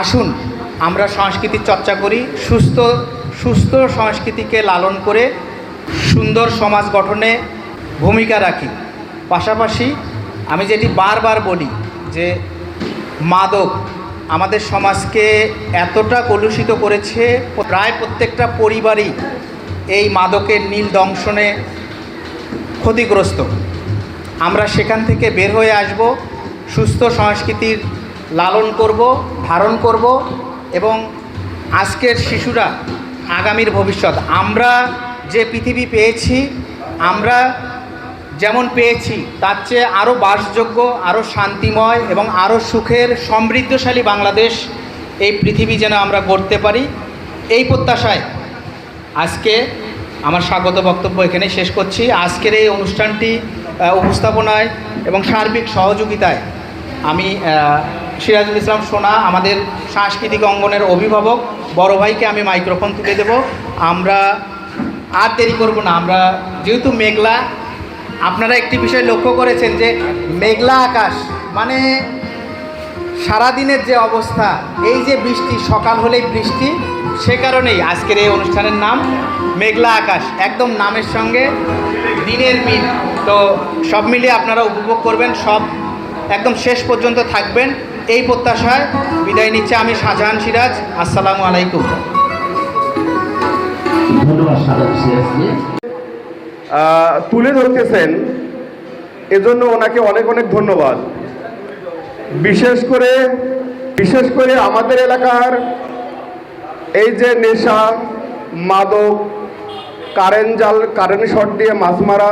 আসুন আমরা সংস্কৃতির চর্চা করি, সুস্থ সুস্থ সংস্কৃতিকে লালন করে সুন্দর সমাজ গঠনে ভূমিকা রাখি। পাশাপাশি আমি যেটি বারবার বলি যে মাদক আমাদের সমাজকে এতটা কলুষিত করেছে, প্রায় প্রত্যেকটা পরিবারই এই মাদকের নীল দংশনে ক্ষতিগ্রস্ত। আমরা সেখান থেকে বের হয়ে আসব, সুস্থ সংস্কৃতির লালন করব, ধারণ করব এবং আজকের শিশুরা আগামীর ভবিষ্যৎ। আমরা যে পৃথিবী পেয়েছি, আমরা যেমন পেয়েছি তার চেয়ে আরও বাসযোগ্য, আরও শান্তিময় এবং আরও সুখের সমৃদ্ধশালী বাংলাদেশ এই পৃথিবী যেন আমরা গড়তে পারি, এই প্রত্যাশায় আজকে আমার স্বাগত বক্তব্য এখানে শেষ করছি। আজকের এই অনুষ্ঠানটি উপস্থাপনায় এবং সার্বিক সহযোগিতায় আমি সিরাজুল ইসলাম সোনা, আমাদের সাংস্কৃতিক অঙ্গনের অভিভাবক, বড় ভাইকে আমি মাইক্রোফোন তুলে দেব। আমরা আর দেরি করব না। আমরা যেহেতু মেঘলা, আপনারা একটি বিষয় লক্ষ্য করেছেন যে মেঘলা আকাশ মানে সারাদিনের যে অবস্থা, এই যে বৃষ্টি, সকাল হলেই বৃষ্টি, সে কারণেই আজকের এই অনুষ্ঠানের নাম মেঘলা আকাশ, একদম নামের সঙ্গে দিনের মিল। তো সব মিলিয়ে আপনারা উপভোগ করবেন, সব একদম শেষ পর্যন্ত থাকবেন, এই প্রত্যাশায় বিদায় নিচ্ছে আমি শাহজাহান সিরাজ। আসসালামু আলাইকুম। তুলে ধরতেছেন, এজন্য ওনাকে অনেক অনেক ধন্যবাদ। বিশেষ করে আমাদের এলাকার এই যে নেশা, মাদক, কারেন্ট শট দিয়ে মাছ মারা,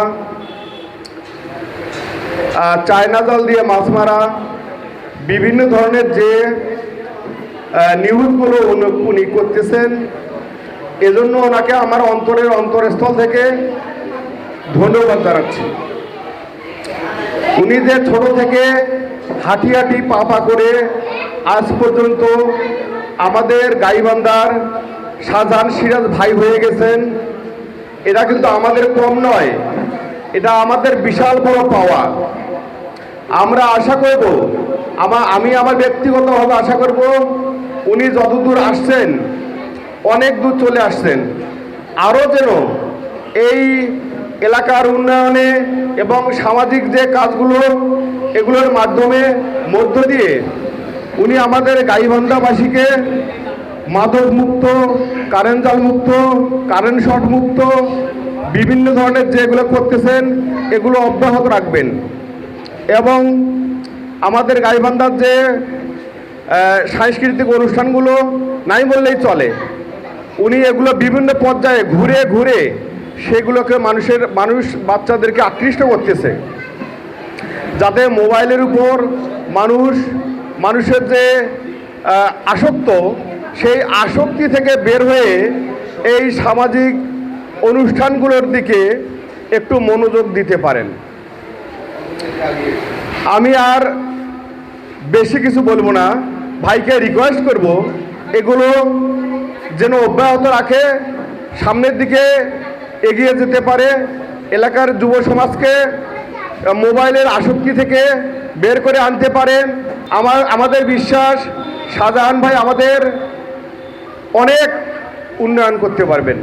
চায়না জাল দিয়ে মাছ মারা, বিভিন্ন ধরনের যে নিউজগুলো উনি করতেছেন, এজন্য ওনাকে আমার অন্তরস্থল থেকে ধন্যবাদ জানাচ্ছি। উনি যে ছোট থেকে হাঁটি হাঁটি পা করে আজ পর্যন্ত আমাদের গাইবান্ধার শাহজাহান সিরাজ ভাই হয়ে গেছেন, এটা কিন্তু আমাদের কম নয়, এটা আমাদের বিশাল বড় পাওয়া। আমরা আশা করব, আমি আমার ব্যক্তিগতভাবে আশা করব, উনি যতদূর আসছেন, অনেক দূর চলে আসছেন, আরও যেন এই এলাকার উন্নয়নে এবং সামাজিক যে কাজগুলো, এগুলোর মধ্য দিয়ে উনি আমাদের গাইবান্ধাবাসীকে মাদক মুক্ত, কারেন্ট জাল মুক্ত, কারেন্ট শট মুক্ত, বিভিন্ন ধরনের যেগুলো করতেছেন এগুলো অব্যাহত রাখবেন। এবং আমাদের গাইবান্ধার যে সাংস্কৃতিক অনুষ্ঠানগুলো নাই বললেই চলে, উনি এগুলো বিভিন্ন পর্যায়ে ঘুরে ঘুরে সেগুলোকে বাচ্চাদেরকে আকৃষ্ট করতেছে, যাতে মোবাইলের উপর মানুষের যে আসক্ত, সেই আসক্তি থেকে বের হয়ে এই সামাজিক অনুষ্ঠানগুলোর দিকে একটু মনোযোগ দিতে পারেন। আমি আর বেশি কিছু বলবো না, ভাইকে রিকোয়েস্ট করব এগুলো যেন অব্যাহত রাখে, সামনের দিকে এগিয়ে যেতে পারে, এলাকার যুব সমাজকে মোবাইলের আসক্তি থেকে বের করে আনতে পারেন। আমাদের বিশ্বাস শাহজাহান ভাই আমাদের অনেক উন্নয়ন করতে পারবেন।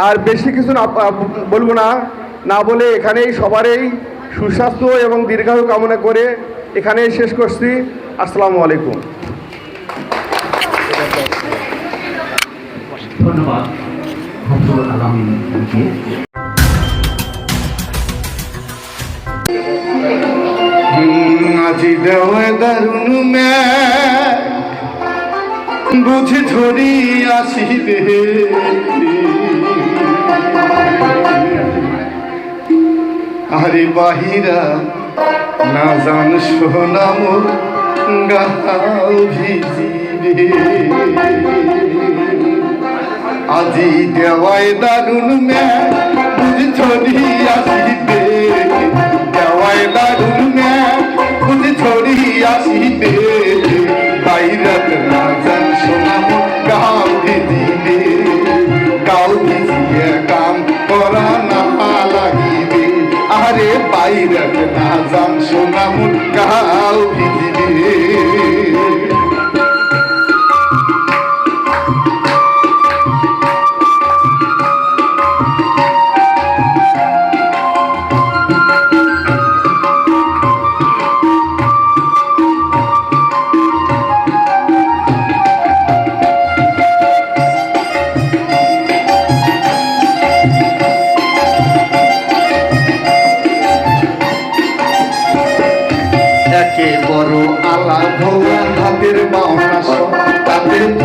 আর বেশি কিছু বলবো না বলে এখানেই সবারই সুস্বাস্থ্য এবং দীর্ঘায়ু কামনা করে এখানেই শেষ করছি। আসসালামু আলাইকুম। ধন্যবাদ। আজি দেওয়া দারুণ বুঝে ঝরি আসিবে, আরে বাহিরা না জান সোনাম গাও ভিজিবে। আজি দেওয়ায় দারুণ বুঝে ঝরি আসিবে, দেওয়ায় দারুণ বুঝে ঝরি আসিবে, বাইরাত না জান সোনাম গাও ভিজিবে, গাও ভিজিয়ে কাম করা না লাগিবে, আরে বাইরাত না জান সোনাম গাও ভিজিবে।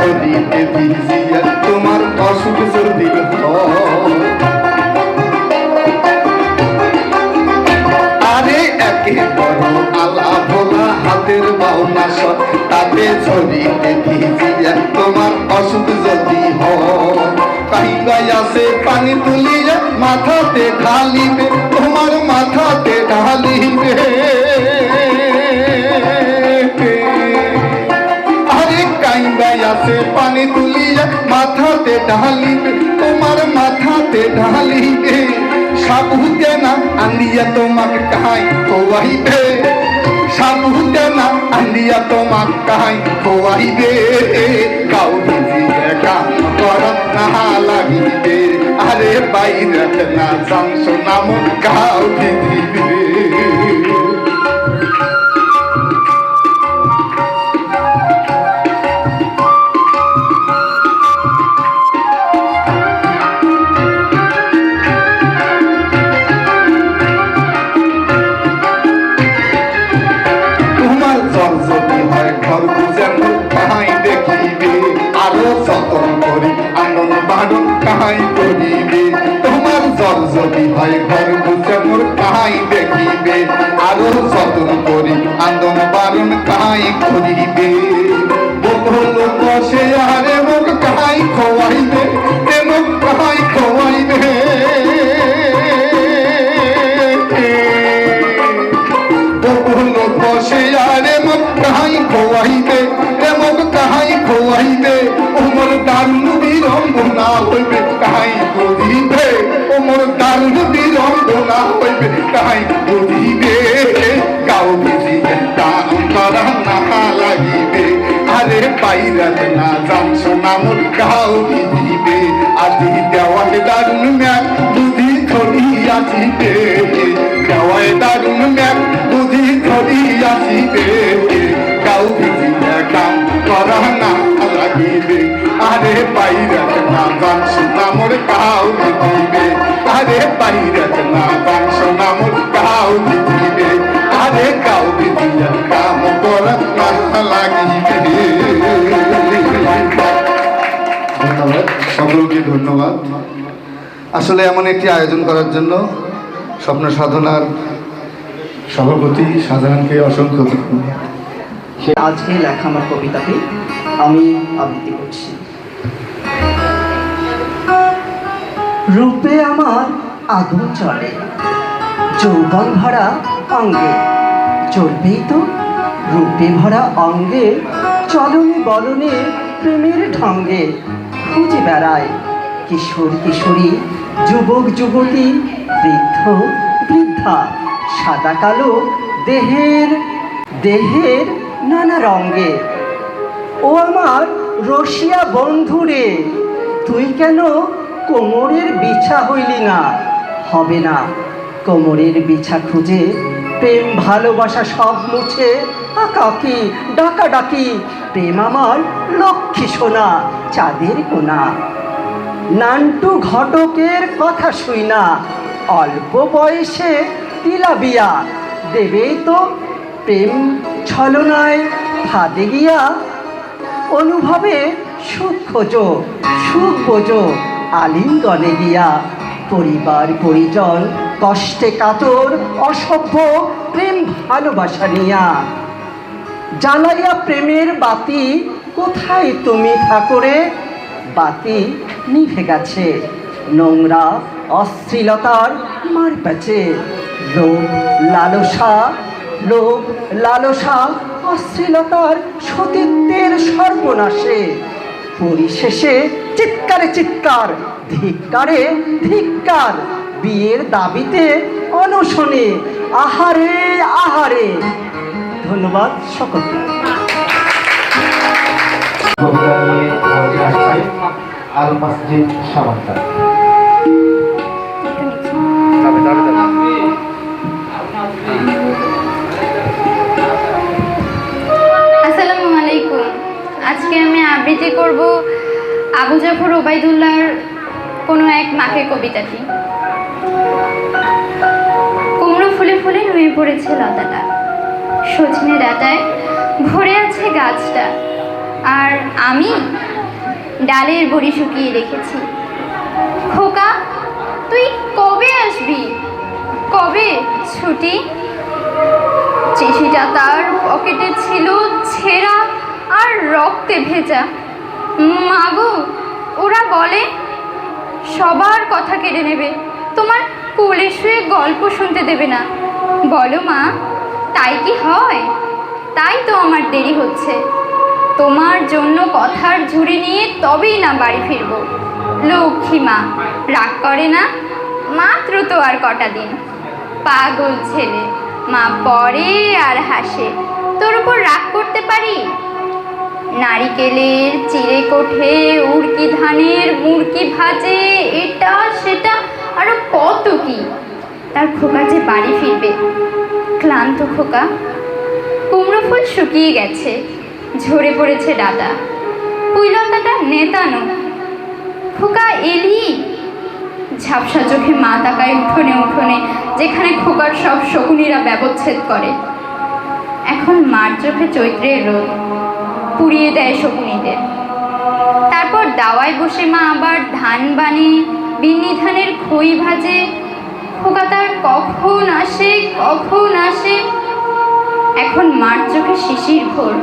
ঝরিতে ভিজিয়া তোমার অসুখ সর্দির আরে একে বড় আলা ভোলা হাতের বাউনা সব তাতে ঝরিতে ভিজিয়া তোমার অসুখ যদি হয় আছে পানি তুলিয়া মাথাতে ঢালিবে তোমার মাথাতে ঢালিবে আরে কাইবাই আছে পানি তুলিয়া মাথাতে ঢালিবে তোমার মাথাতে ঢালিবে সাবুতে না আন্দিয়া তোমাকে কাহাই খোয়াইবে সাবুতে না আন্দিয়া তোমাকে কাহাই খোয়াইবে গাও ভিজিয়ে কাম কর না লাগিবে আরে বাইরে না জানছ নাম গাও ভিজিবে কাহাই করিবে তোমার জল যদি হয় ঘর বুঝে মোর কাহাই দেখিবে আরো যতন করি আন্দন বারণ কাহাই করিবে বল বসে আরে মুখ কাহাই খোয়াইবে এ মুখ কাহাই খোয়াইবে বল বসে আরে মুখ কাহাই খোয়াইবে এ মুখ কাহাই খোয়াইবে ওমর দারুণ বিড়ম্বনা হইবে কাহাই করিবে ওমর দারুণ বিড়ম্বনা হইবে কাহাই করিবে গাও ভিজিয়ে কাম করা না লাগিবে আরে বাইরাত না জানছ না মোর গাও ভিজিবে আজি দেওয়ালে দারুণ ম্যাক বুঝি ধরি আসিবে দেওয়ালে দারুণ ম্যাক বুঝি ধরি আসিবে গাও ভিজিয়ে কাম করা না লাগিবে আরে বাইরাত না জানছ না মোর গাও ভিজিবে আরে বাইরাত না জানছ না মোর গাও ভিজিবে আরে গাও ভিজিয়ে কাম করা না লাগিবে ধন্যবাদ সকলকে ধন্যবাদ আসলে এমন একটি আয়োজন করার জন্য স্বপ্ন সাধনার সভাপতি সাধারণকে অসংখ্য ধন্যবাদ আজকে লেখা আমার কবিতাটি আমি আবৃত্তি করছি। রূপে আমার আগুন চলে যৌবন ভরা অঙ্গে চলবেই তো রূপে ভরা অঙ্গে চলনে বলনে প্রেমের ঢঙ্গে খুঁজে বেড়ায় কিশোর কিশোরী যুবক যুবতী বৃদ্ধ বৃদ্ধা সাদা কালো দেহের দেহের নানা রঙে ও আমার রসিয়া বন্ধুরে তুই কেন কোমরের বিছা হইলি না হবে না কোমরের বিছা খুঁজে প্রেম ভালোবাসা সব মুছে আকাকি ডাকাডাকি প্রেম আমার লক্ষ্মী সোনা চাঁদের কোনা নান্টু ঘটকের কথা শুই না অল্প বয়সে দিলা বিয়া দেবেই তো প্রেম ছলনায় ফাঁদে গিয়া অনুভবে সুখ খোঁজো সুখ বোঝো আলিঙ্গনে গিয়া পরিবার পরিজন কষ্টে কাতর অসভ্য প্রেম ভালোবাসা নিয়া জ্বালাইয়া প্রেমের বাতি কোথায় তুমি ঠাকুরে বাতি নিভে গেছে নোংরা অশ্লীলতার মার প্যাচে লোভ লালসা অশ্লীলতার সতীত্বের সর্বনাশে পরিশেষে চিৎকারে চিৎকার ধিক্কারে ধিক্কার বিয়ের দাবিতে অনশনে আহারে আহারে। ধন্যবাদ সকলকে। আল মসজিদ সামান্তা আসসালামু আলাইকুম। আজকে আমি আবৃত্তি করব আবু জাফর ওবায়দুল্লাহর কোনো এক মাকে কবিতাটি। কুমড়ো ফুলে ফুলে নুয়ে পড়েছে লতাটা, সজনে ডাঁটায় ভরে আছে গাছটা, আর আমি ডালের বড়ি শুকিয়ে রেখেছি। খোকা, তুই কবে আসবি? কবে ছুটি? চিঠিটা তার পকেটে ছিল ছেঁড়া আর রক্তে ভেজা। মাগো, ওরা বলে সবার কথা কেড়ে নেবে, তোমার কোলে শুয়ে গল্প শুনতে দেবে না। বলো মা, তাই কি হয়? তাই তো আমার দেরি হচ্ছে। তোমার জন্য কথার ঝুড়ি নিয়ে তবেই না বাড়ি ফিরবো। লক্ষ্মী মা, রাগ করে না? মাত্র তো আর কটা দিন। পাগল ছেলে, মা পড়ে আর হাসে, তোর উপর রাগ করতে পারি? নারিকেলের চিড়ে কোঠে, উড়কি ধানের মুরকি ভাজে, এটা সেটা আরো কত কি। তার খোকা যে বাড়ি ফিরবে। ক্লান্ত খোকা। কুমড়ো ফুল শুকিয়ে গেছে, ঝরে পড়েছে ডাটা, পুইলতাটা নেতানো। খোকা এলি? ঝাপসা চোখে মা তাকায় উঠোনে উঠোনে, যেখানে খোকার সব শকুনিরা ব্যবচ্ছেদ করে। এখন মার চোখে চৈত্রের রোদ পুড়িয়ে দেয় শকুনিদের। তারপর দাওয়ায় বসে মা আবার ধান বানে, বিন্নি ধানের খই ভাজে। খোকা তার কখন আসে, কখন আসে। এখন মার চোখে শিশির ঘোর,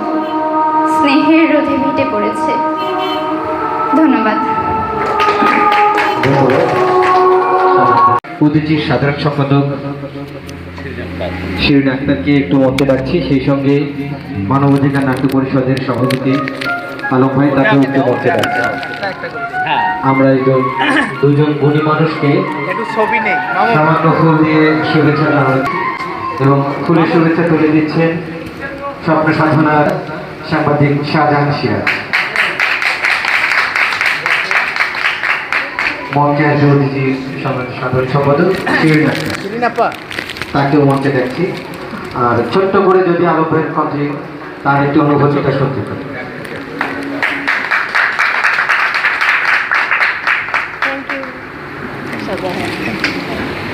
স্নেহের রোধে ভিটে পড়েছে। ধন্যবাদ। উদীচীর সাধারণ সম্পাদক শিরিন আক্তারকে একটু মঞ্চে ডাকছি, সেই সঙ্গে মানবাধিকার নাট্য পরিষদের সভাপতি আলম ভাই তাকেও একটু মঞ্চে ডাকছি। আমরা এই দুজন গুণী মানুষকে সামান্য ফুল দিয়ে শুভেচ্ছা জানাই এবং ফুলের শুভেচ্ছা তুলে দিচ্ছেন স্বপ্ন সাধনার সাংবাদিক শাহজাহান সিরাজ। মঞ্চে আছে অতিথির সাধারণ সম্পাদক শিরিন আক্তার, তাকেও মঞ্চে দেখছি। আর ছোট্ট করে যদি আলোকের কণ্ঠে তার একটি অনুভূতিটা সত্যি করে।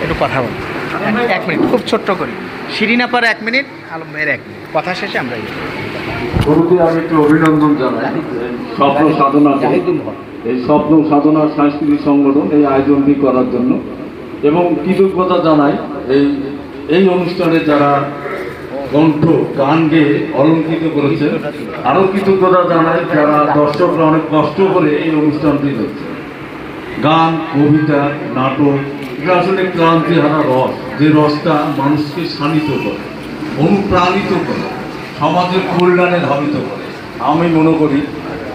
একটু কথা বল, 1 মিনিট, খুব ছোট্ট করি। শিরিনা পার 1 মিনিট, আলম ভাইয়ের 1 মিনিট, কথা শেষে আমরা শুরুতে আমি একটু অভিনন্দন জানাই স্বপ্ন সাধনাকে, এই স্বপ্ন সাধনা সাংস্কৃতিক সংগঠন এই আয়োজনটি করার জন্য, এবং কৃতজ্ঞতা জানাই এই অনুষ্ঠানে যারা কণ্ঠ গান গেয়ে অলঙ্কৃত করেছে। আরও কৃতজ্ঞতা জানাই যারা দর্শকরা অনেক কষ্ট করে এই অনুষ্ঠানটি দেখছে। গান, কবিতা, নাটক, এটা আসলে ক্লান্তিহারা রস, যে রসটা মানুষকে শানিত করে, অনুপ্রাণিত করে, সমাজের কল্যাণে ধাবিত করে। আমি মনে করি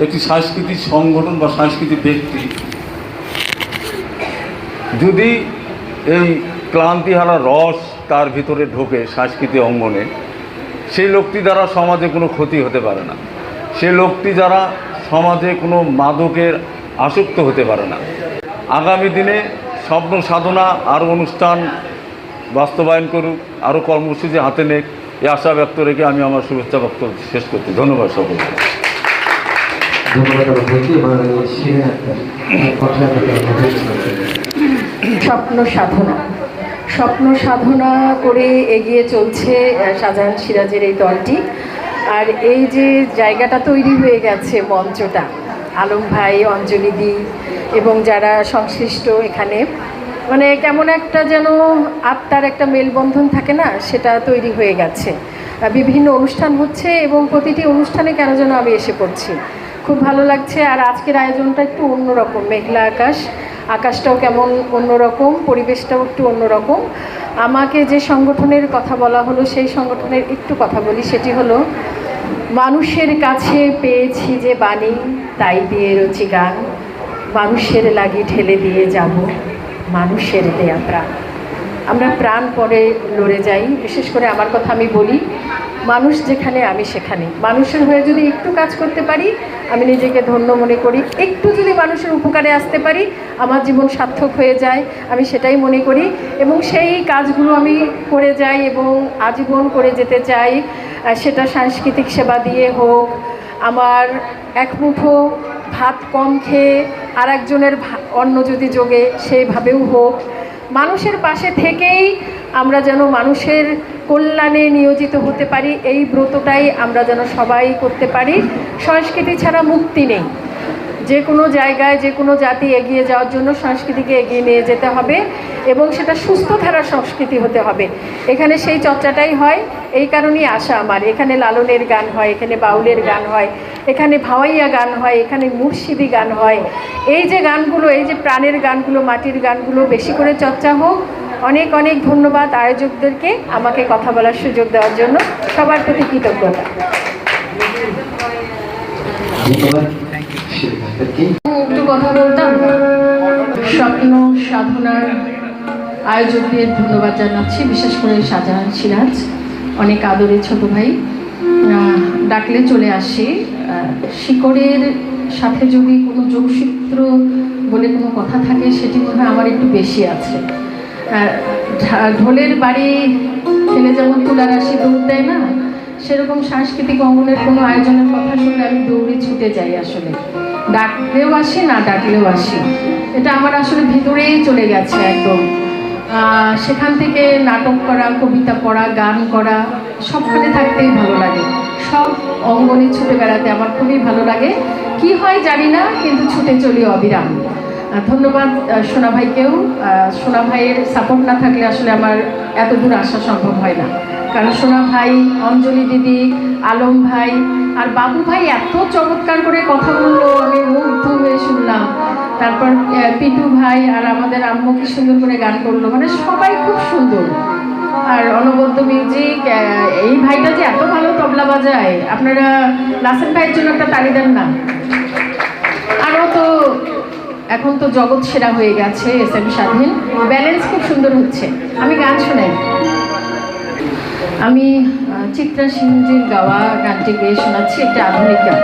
একটি সাংস্কৃতিক সংগঠন বা সাংস্কৃতিক ব্যক্তি যদি এই ক্লান্তিহারা রস তার ভিতরে ঢোকে সাংস্কৃতিক অঙ্গনে, সেই লোকটি দ্বারা সমাজে কোনো ক্ষতি হতে পারে না। সেই লোকটি যারা সমাজে কোনো মাদকের আসক্ত হতে পারে না। আগামী দিনে স্বপ্ন সাধনা আরও অনুষ্ঠান বাস্তবায়ন করুক, আরও কর্মসূচি হাতে নেক, এই আশা ব্যক্ত রেখে আমি আমার শুভেচ্ছা বক্তব্য শেষ করছি। ধন্যবাদ সকলকে। স্বপ্ন সাধনা, স্বপ্ন সাধনা করে এগিয়ে চলছে শাহজাহান সিরাজের এই দলটি। আর এই যে জায়গাটা তৈরি হয়ে গেছে, মঞ্চটা, আলম ভাই, অঞ্জলি দি এবং যারা সংশ্লিষ্ট এখানে, মানে কেমন একটা যেন আত্মার একটা মেলবন্ধন থাকে না, সেটা তৈরি হয়ে গেছে। বিভিন্ন অনুষ্ঠান হচ্ছে এবং প্রতিটি অনুষ্ঠানে কেন যেন আমি এসে পড়ছি, খুব ভালো লাগছে। আর আজকের আয়োজনটা একটু অন্যরকম, মেঘলা আকাশ, আকাশটাও কেমন অন্যরকম, পরিবেশটাও একটু অন্যরকম। আমাকে যে সংগঠনের কথা বলা হলো সেই সংগঠনের একটু কথা বলি, সেটি হলো মানুষের কাছে পেয়েছি যে বাণী, তাই দিয়ে রচি গান, মানুষের লাগি ঠেলে দিয়ে যাব মানুষের দেয়া প্রাণ। আমরা প্রাণ পরে লড়ে যাই, বিশেষ করে আমার কথা আমি বলি, মানুষ যেখানে আমি সেখানে। মানুষের হয়ে যদি একটু কাজ করতে পারি আমি নিজেকে ধন্য মনে করি, একটু যদি মানুষের উপকারে আসতে পারি আমার জীবন সার্থক হয়ে যায়, আমি সেটাই মনে করি এবং সেই কাজগুলো আমি করে যাই এবং আজীবন করে যেতে চাই। সেটা সাংস্কৃতিক সেবা দিয়ে হোক, আমার এক মুঠো ভাত কম খেয়ে আর একজনের অন্ন যদি যোগে সেইভাবেও হোক, মানুষের পাশে থেকেই আমরা যেন মানুষের কল্যাণে নিয়োজিত হতে পারি, এই ব্রতটাই আমরা যেন সবাই করতে পারি। সংস্কৃতি ছাড়া মুক্তি নেই। যে কোনো জায়গায় যে কোনো জাতি এগিয়ে যাওয়ার জন্য সংস্কৃতিকে এগিয়ে নিয়ে যেতে হবে এবং সেটা সুস্থ ধারার সংস্কৃতি হতে হবে। এখানে সেই চর্চাটাই হয়, এই কারণেই আসা আমার। এখানে লালনের গান হয়, এখানে বাউলের গান হয়, এখানে ভাওয়াইয়া গান হয়, এখানে মুর্শিদি গান হয়। এই যে গানগুলো, এই যে প্রাণের গানগুলো, মাটির গানগুলো বেশি করে চর্চা হোক। অনেক অনেক ধন্যবাদ আয়োজকদেরকে আমাকে কথা বলার সুযোগ দেওয়ার জন্য। সবার প্রতি কৃতজ্ঞতা। একটু কথা বলতাম। স্বপ্ন সাধনার আয়োজকদের ধন্যবাদ জানাচ্ছি, বিশেষ করে শাহজাহান সিরাজ, অনেক আদরের ছোট ভাই। ডাকলে চলে আসি। শিকড়ের সাথে যদি কোনো যোগসূত্র বলে কোনো কথা থাকে, সেটি মনে হয় আমার একটু বেশি আছে। ঢোলের বাড়ি ছেলে যেমন তুলার আসি দৌড় দেয় না, সেরকম সাংস্কৃতিক অঙ্গনের কোনো আয়োজনের কথা শুনলে আমি দৌড়ে ছুটে যাই। আসলে ডাকলেও আসি, না ডাকলেও আসি, এটা আমার আসলে ভেতরেই চলে গেছে একদম। সেখান থেকে নাটক করা, কবিতা পড়া, গান করা, সবখানে থাকতেই ভালো লাগে। সব অঙ্গনে ছুটে বেড়াতে আমার খুবই ভালো লাগে। কি হয় জানি না, কিন্তু ছুটে চলি অবিরাম। ধন্যবাদ সোনা ভাইকেও। সোনা ভাইয়ের সাপোর্ট না থাকলে আসলে আমার এত দূর আসা সম্ভব হয় না। কারণ সোনা ভাই, অঞ্জলি দিদি, আলম ভাই আর বাবু ভাই এত চমৎকার করে কথা বললো, আমি মুগ্ধ হয়ে শুনলাম। তারপর পিটু ভাই আর আমাদের আম্মু কি সুন্দর করে গান করলো, মানে সবাই খুব সুন্দর। আর অনবদ্য মিউজিক, এই ভাইটা যে এত ভালো তবলা বাজায়, আপনারা লাসেন ভাইয়ের জন্য একটা তালি দেন না? আরও তো এখন তো জগৎ সেরা হয়ে গেছে SM স্বাধীন, ব্যালেন্স খুব সুন্দর হচ্ছে। আমি গান শোনাই, আমি চিত্রা সিংজির গাওয়া গানটি গেয়ে শোনাচ্ছি, একটা আধুনিক গান।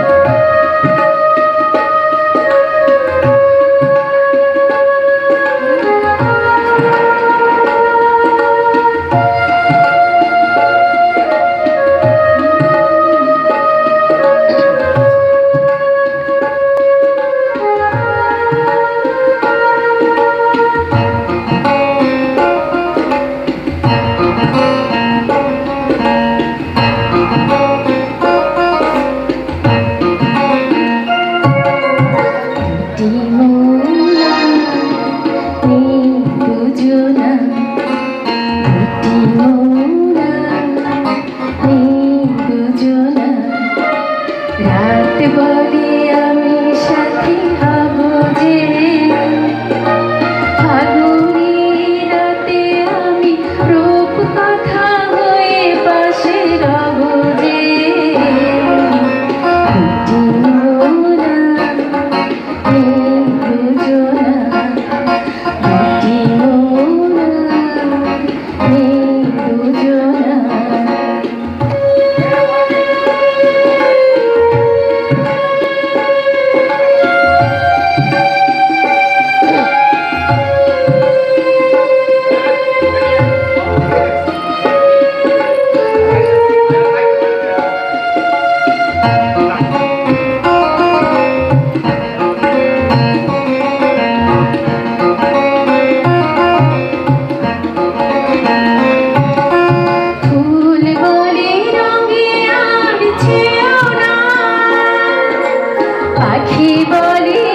পাখি বলি